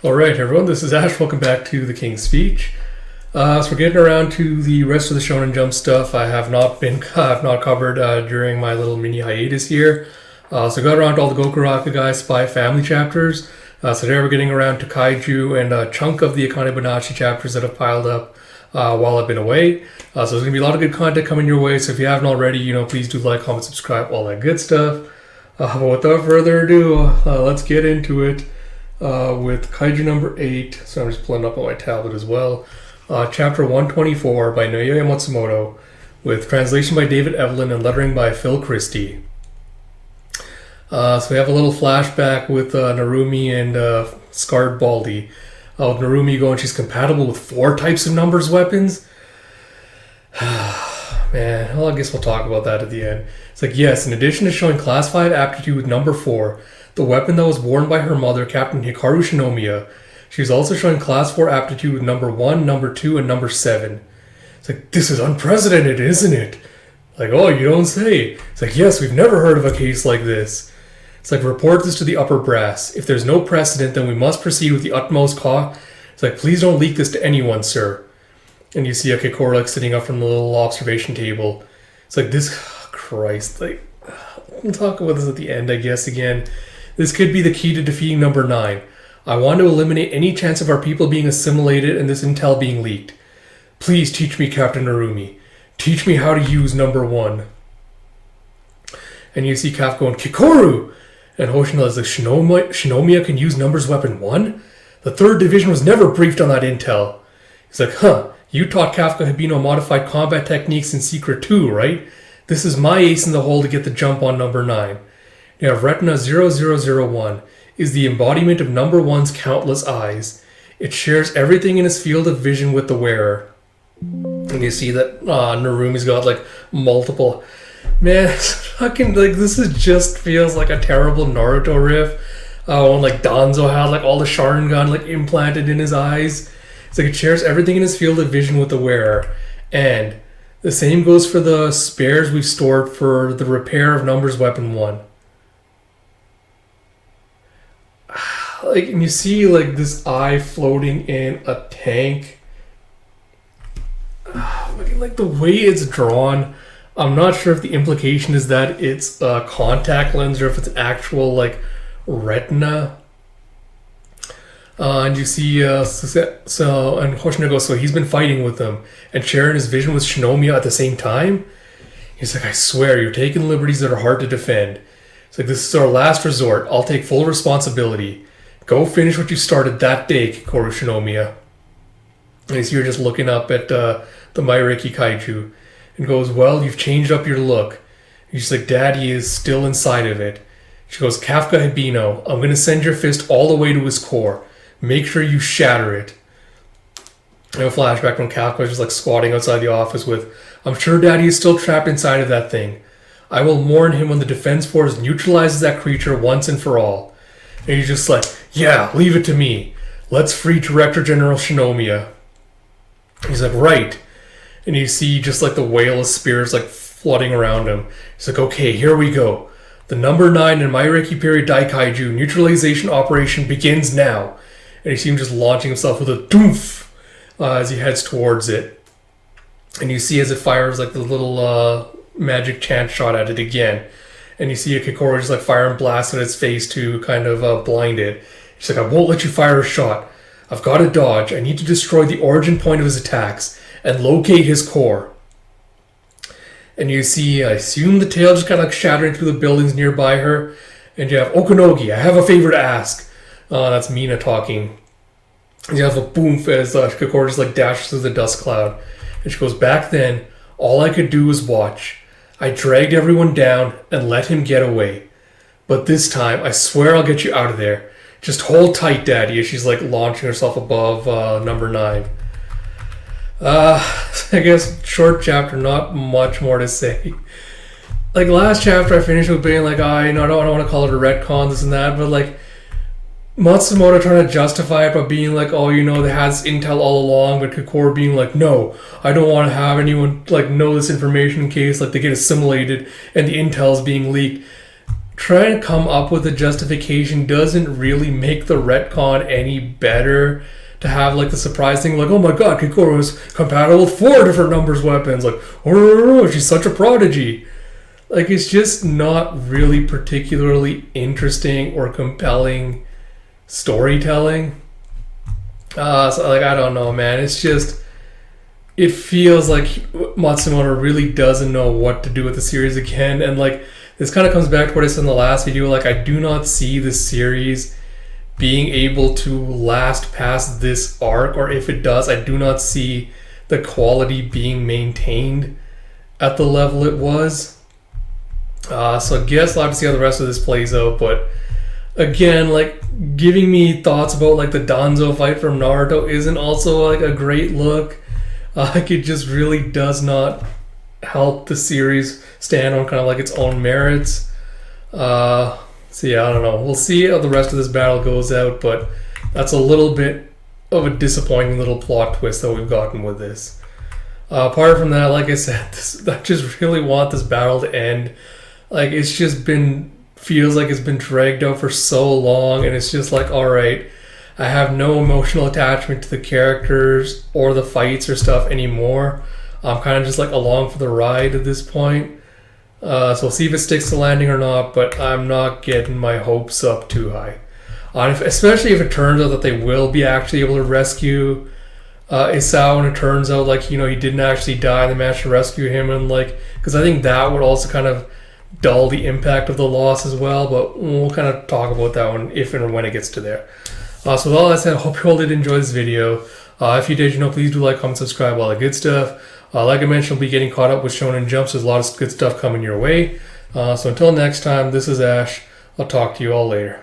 Alright everyone, this is Ash. Welcome back to The King's Speech. So we're getting around to the rest of the Shonen Jump stuff I have not covered during my little mini hiatus here. So I got around to all the Gokuraku Guy Spy Family chapters. So today we're getting around to Kaiju and a chunk of the Akane Banashi chapters that have piled up while I've been away. So there's going to be a lot of good content coming your way, so if you haven't already, please do like, comment, subscribe, all that good stuff. But without further ado, let's get into it. With Kaiju number 8, so I'm just pulling up on my tablet as well. Chapter 124 by Naoya Matsumoto, with translation by David Evelyn and lettering by Phil Christie. So we have a little flashback with Narumi and Scarred Baldy. With Narumi going, she's compatible with 4 types of numbers weapons. Man, well, I guess we'll talk about that at the end. It's like, yes, in addition to showing class 5 aptitude with number 4, the weapon that was worn by her mother, Captain Hikaru Shinomiya, she's also showing class 4 aptitude with number 1, number 2, and number 7. It's like, this is unprecedented, isn't it? Like, oh, you don't say. It's like, yes, we've never heard of a case like this. It's like, report this to the upper brass. If there's no precedent, then we must proceed with the utmost caution. It's like, please don't leak this to anyone, sir. And you see Kikoro like sitting up from the little observation table. It's like, this, Christ, like, we'll talk about this at the end, I guess, again. This could be the key to defeating number 9. I want to eliminate any chance of our people being assimilated and this intel being leaked. Please teach me, Captain Narumi. Teach me how to use number 1. And you see Kaf going, Kikoru! And Hoshino is like, Shinomiya can use numbers weapon 1? The 3rd Division was never briefed on that intel. He's like, you taught Kafka Hibino modified combat techniques in secret too, right? This is my ace in the hole to get the jump on number 9. You have Retina 0001 is the embodiment of number 1's countless eyes. It shares everything in its field of vision with the wearer. And you see that Narumi's got like multiple... Man, it's fucking like this is just feels like a terrible Naruto riff. When like Danzo had like all the Sharingan like implanted in his eyes. It's like it shares everything in its field of vision with the wearer. And the same goes for the spares we've stored for the repair of numbers weapon 1. Like, and you see like this eye floating in a tank. Like the way it's drawn, I'm not sure if the implication is that it's a contact lens or if it's actual like retina. And you see, and Hoshino goes, so he's been fighting with them and sharing his vision with Shinomiya at the same time? He's like, I swear, you're taking liberties that are hard to defend. It's like, this is our last resort. I'll take full responsibility. Go finish what you started that day, Kikoru Shinomiya. And you see her just looking up at the Mairiki Kaiju and goes, well, you've changed up your look. And she's like, Daddy is still inside of it. She goes, Kafka Hibino, I'm going to send your fist all the way to his core. Make sure you shatter it. And a flashback from Kafka just like squatting outside the office with, I'm sure Daddy is still trapped inside of that thing. I will mourn him when the Defense Force neutralizes that creature once and for all. And he's just like, yeah, leave it to me. Let's free Director General Shinomiya. He's like, right. And you see just like the whale of spirits like flooding around him. He's like, okay, here we go. The number 9 and Mairiki period Daikaiju neutralization operation begins now. And you see him just launching himself with a doof as he heads towards it. And you see as it fires like the little magic chant shot at it again. And you see a Kikoro just like firing blasts at its face to kind of blind it. She's like, I won't let you fire a shot. I've got to dodge. I need to destroy the origin point of his attacks and locate his core. And you see, I assume the tail just kind of like shattering through the buildings nearby her. And you have Okanogi, I have a favor to ask. That's Mina talking. And you have a boom as Kikoro just like dashes through the dust cloud. And she goes, back then, all I could do was watch. I dragged everyone down and let him get away. But this time, I swear I'll get you out of there. Just hold tight, Daddy, as she's like launching herself above number 9. I guess short chapter, not much more to say. Like last chapter, I finished with being like, I don't want to call it a retcon, this and that, but like Matsumoto trying to justify it by being like, oh, they had this intel all along, but Kikoro being like, no, I don't want to have anyone like know this information in case like they get assimilated and the intel is being leaked. trying to come up with a justification doesn't really make the retcon any better. To have like the surprise thing, like, oh my god, Kikoro is compatible with 4 different numbers weapons. Like, oh, she's such a prodigy. Like, it's just not really particularly interesting or compelling storytelling. So like, I don't know, man. It's just, it feels like Matsumoto really doesn't know what to do with the series again. And like, this kind of comes back to what I said in the last video. Like, I do not see this series being able to last past this arc, or if it does, I do not see the quality being maintained at the level it was. So I guess I'll have to see how the rest of this plays out. But again, like, giving me thoughts about like the Danzo fight from Naruto isn't also like a great look. Like, it just really does not help the series stand on kind of like its own merits. So yeah, I don't know. We'll see how the rest of this battle goes out, but that's a little bit of a disappointing little plot twist that we've gotten with this. Apart from that, like I said, I just really want this battle to end. Like, it's just feels like it's been dragged out for so long, and it's just like, alright, I have no emotional attachment to the characters or the fights or stuff anymore. I'm kind of just like along for the ride at this point. So we'll see if it sticks to landing or not, but I'm not getting my hopes up too high. Especially if it turns out that they will be actually able to rescue Isao, and it turns out like, he didn't actually die in the match to rescue him, and like, because I think that would also kind of dull the impact of the loss as well, but we'll kind of talk about that one if and when it gets to there. So with all that said, I hope you all did enjoy this video. If you did, please do like, comment, subscribe, all that good stuff. Like I mentioned, we'll be getting caught up with Shonen Jumps. There's a lot of good stuff coming your way. So until next time, this is Ash. I'll talk to you all later.